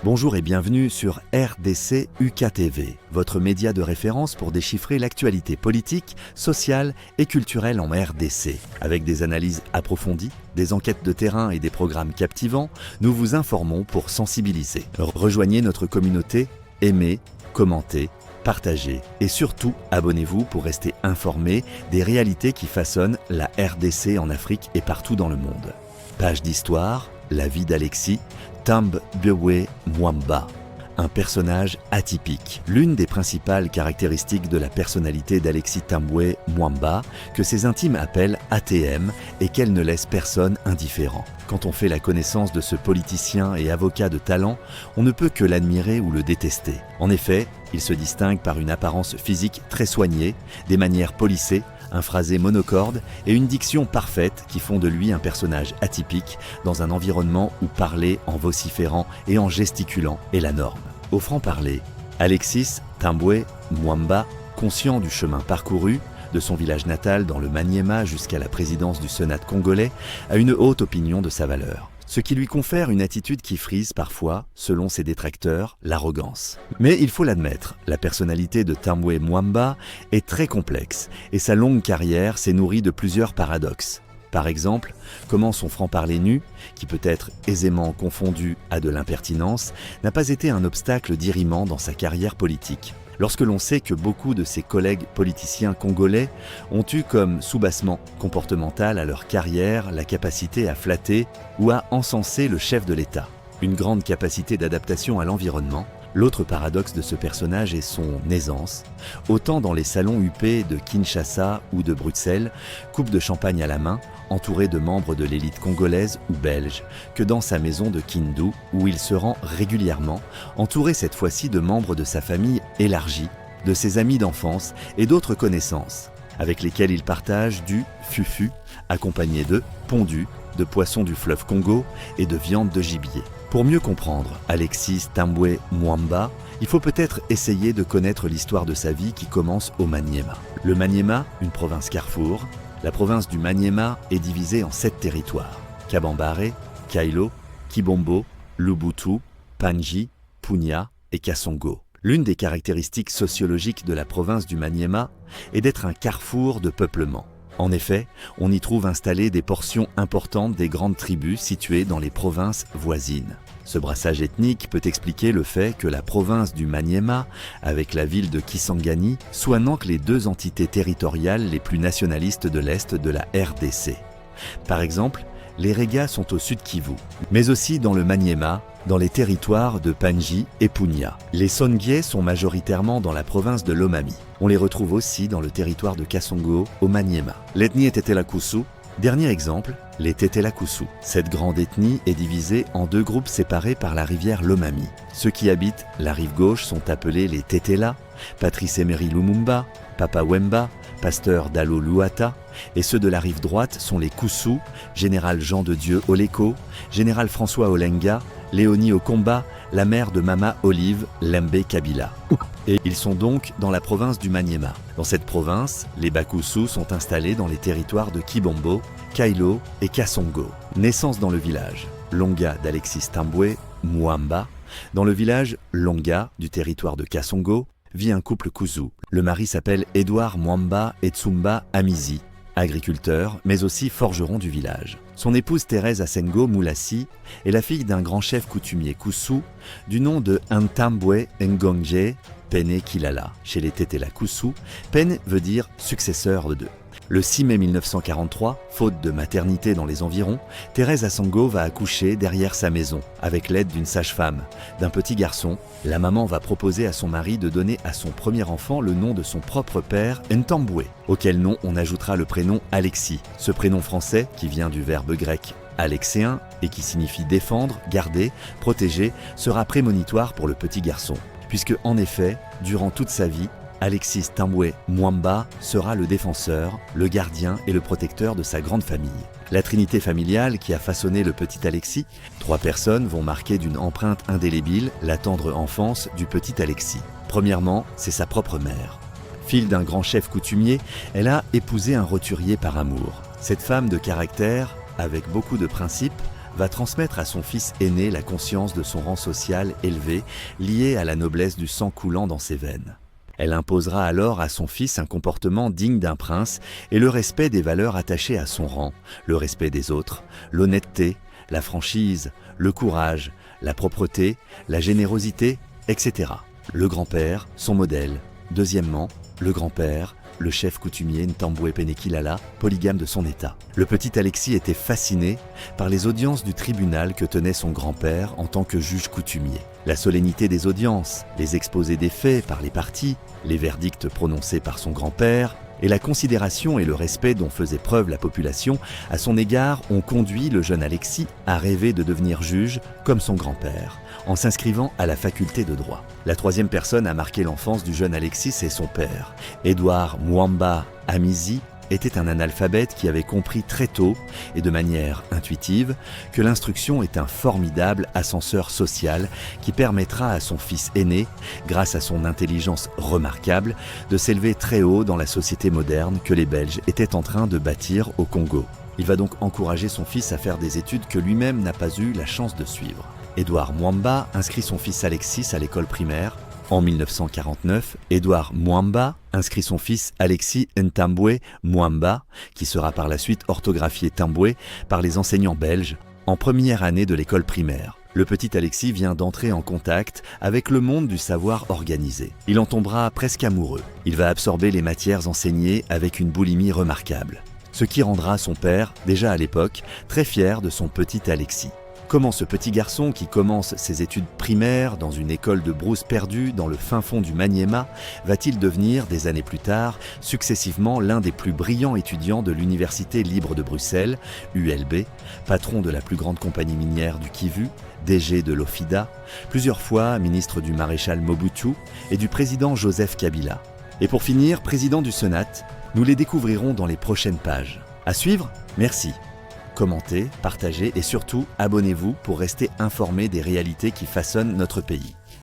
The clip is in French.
Bonjour et bienvenue sur RDC UKTV, votre média de référence pour déchiffrer l'actualité politique, sociale et culturelle en RDC. Avec des analyses approfondies, des enquêtes de terrain et des programmes captivants, nous vous informons pour sensibiliser. Rejoignez notre communauté, aimez, commentez, partagez et surtout abonnez-vous pour rester informés des réalités qui façonnent la RDC en Afrique et partout dans le monde. Page d'histoire, la vie d'Alexis Tambwe Mwamba, un personnage atypique. L'une des principales caractéristiques de la personnalité d'Alexis Tambwe Mwamba, que ses intimes appellent ATM, est qu'elle ne laisse personne indifférent. Quand on fait la connaissance de ce politicien et avocat de talent, on ne peut que l'admirer ou le détester. En effet, il se distingue par une apparence physique très soignée, des manières polissées, un phrasé monocorde et une diction parfaite qui font de lui un personnage atypique dans un environnement où parler en vociférant et en gesticulant est la norme. Au franc-parler, Alexis Tambwe Mwamba, conscient du chemin parcouru, de son village natal dans le Maniema jusqu'à la présidence du Sénat congolais, a une haute opinion de sa valeur. Ce qui lui confère une attitude qui frise parfois, selon ses détracteurs, l'arrogance. Mais il faut l'admettre, la personnalité de Tambwe Mwamba est très complexe et sa longue carrière s'est nourrie de plusieurs paradoxes. Par exemple, comment son franc-parler nu, qui peut être aisément confondu à de l'impertinence, n'a pas été un obstacle dirimant dans sa carrière politique. Lorsque l'on sait que beaucoup de ses collègues politiciens congolais ont eu comme soubassement comportemental à leur carrière la capacité à flatter ou à encenser le chef de l'État. Une grande capacité d'adaptation à l'environnement. L'autre paradoxe de ce personnage est son aisance, autant dans les salons huppés de Kinshasa ou de Bruxelles, coupe de champagne à la main, entouré de membres de l'élite congolaise ou belge, que dans sa maison de Kindu, où il se rend régulièrement, entouré cette fois-ci de membres de sa famille élargie, de ses amis d'enfance et d'autres connaissances, avec lesquels il partage du fufu, accompagné de pondu, de poissons du fleuve Congo et de viande de gibier. Pour mieux comprendre Alexis Tambwe Mwamba, il faut peut-être essayer de connaître l'histoire de sa vie qui commence au Maniema. Le Maniema, une province carrefour, la province du Maniema est divisée en 7 territoires: Kabambare, Kailo, Kibombo, Lubutu, Panji, Punya et Kasongo. L'une des caractéristiques sociologiques de la province du Maniema est d'être un carrefour de peuplement. En effet, on y trouve installées des portions importantes des grandes tribus situées dans les provinces voisines. Ce brassage ethnique peut expliquer le fait que la province du Maniema, avec la ville de Kisangani, soit n'entre les deux entités territoriales les plus nationalistes de l'Est de la RDC. Par exemple, les Régas sont au sud Kivu, mais aussi dans le Maniema, dans les territoires de Panji et Punya. Les Songhai sont majoritairement dans la province de Lomami. On les retrouve aussi dans le territoire de Kasongo, au Maniema. L'ethnie est Tetelakusu. Dernier exemple, les Tetelakusu. Cette grande ethnie est divisée en 2 groupes séparés par la rivière Lomami. Ceux qui habitent la rive gauche sont appelés les Tetela, Patrice Emery Lumumba, Papa Wemba, pasteur Dalo Luata, et ceux de la rive droite sont les Kusu, général Jean de Dieu Oleko, général François Olenga, Léonie Okomba, la mère de Mama Olive Lembe Kabila. Et ils sont donc dans la province du Maniema. Dans cette province, les Bakusu sont installés dans les territoires de Kibombo, Kailo et Kasongo. Naissance dans le village Longa d'Alexis Tambwe Mwamba. Dans le village Longa du territoire de Kasongo vit un couple Kuzu. Le mari s'appelle Edouard Mwamba Etsumba Amizi, agriculteur, mais aussi forgeron du village. Son épouse Thérèse Asengo Moulassi est la fille d'un grand chef coutumier Kusu du nom de Ntambwe Ngongje Pene Kilala. Chez les Tetelakusu, Pene veut dire successeur de. Le 6 mai 1943, faute de maternité dans les environs, Thérèse Asengo va accoucher derrière sa maison, avec l'aide d'une sage-femme. D'un petit garçon, la maman va proposer à son mari de donner à son premier enfant le nom de son propre père, Ntambwe, auquel nom on ajoutera le prénom Alexis. Ce prénom français, qui vient du verbe grec alexéen et qui signifie défendre, garder, protéger, sera prémonitoire pour le petit garçon. Puisque, en effet, durant toute sa vie, Alexis Tambwe Mwamba sera le défenseur, le gardien et le protecteur de sa grande famille. La trinité familiale qui a façonné le petit Alexis, 3 personnes vont marquer d'une empreinte indélébile la tendre enfance du petit Alexis. Premièrement, c'est sa propre mère. Fille d'un grand chef coutumier, elle a épousé un roturier par amour. Cette femme de caractère, avec beaucoup de principes, va transmettre à son fils aîné la conscience de son rang social élevé, lié à la noblesse du sang coulant dans ses veines. Elle imposera alors à son fils un comportement digne d'un prince et le respect des valeurs attachées à son rang, le respect des autres, l'honnêteté, la franchise, le courage, la propreté, la générosité, etc. Le grand-père, son modèle. Deuxièmement, le grand-père, le chef coutumier Ntambwe Penekilala, polygame de son état. Le petit Alexis était fasciné par les audiences du tribunal que tenait son grand-père en tant que juge coutumier. La solennité des audiences, les exposés des faits par les parties, les verdicts prononcés par son grand-père, et la considération et le respect dont faisait preuve la population à son égard ont conduit le jeune Alexis à rêver de devenir juge comme son grand-père, en s'inscrivant à la faculté de droit. La troisième personne à marquer l'enfance du jeune Alexis, c'est son père. Édouard Mwamba Amizi était un analphabète qui avait compris très tôt et de manière intuitive que l'instruction est un formidable ascenseur social qui permettra à son fils aîné, grâce à son intelligence remarquable, de s'élever très haut dans la société moderne que les Belges étaient en train de bâtir au Congo. Il va donc encourager son fils à faire des études que lui-même n'a pas eu la chance de suivre. Édouard Mwamba inscrit son fils Alexis à l'école primaire. En 1949, Édouard Mwamba inscrit son fils Alexis Ntambwe Mwamba, qui sera par la suite orthographié Tambwe par les enseignants belges, en première année de l'école primaire. Le petit Alexis vient d'entrer en contact avec le monde du savoir organisé. Il en tombera presque amoureux. Il va absorber les matières enseignées avec une boulimie remarquable, ce qui rendra son père, déjà à l'époque, très fier de son petit Alexis. Comment ce petit garçon qui commence ses études primaires dans une école de brousse perdue dans le fin fond du Maniema va-t-il devenir, des années plus tard, successivement l'un des plus brillants étudiants de l'Université libre de Bruxelles, ULB, patron de la plus grande compagnie minière du Kivu, DG de l'Ofida, plusieurs fois ministre du maréchal Mobutu et du président Joseph Kabila. Et pour finir, président du Sénat, nous les découvrirons dans les prochaines pages. À suivre, merci. Commentez, partagez et surtout abonnez-vous pour rester informé des réalités qui façonnent notre pays.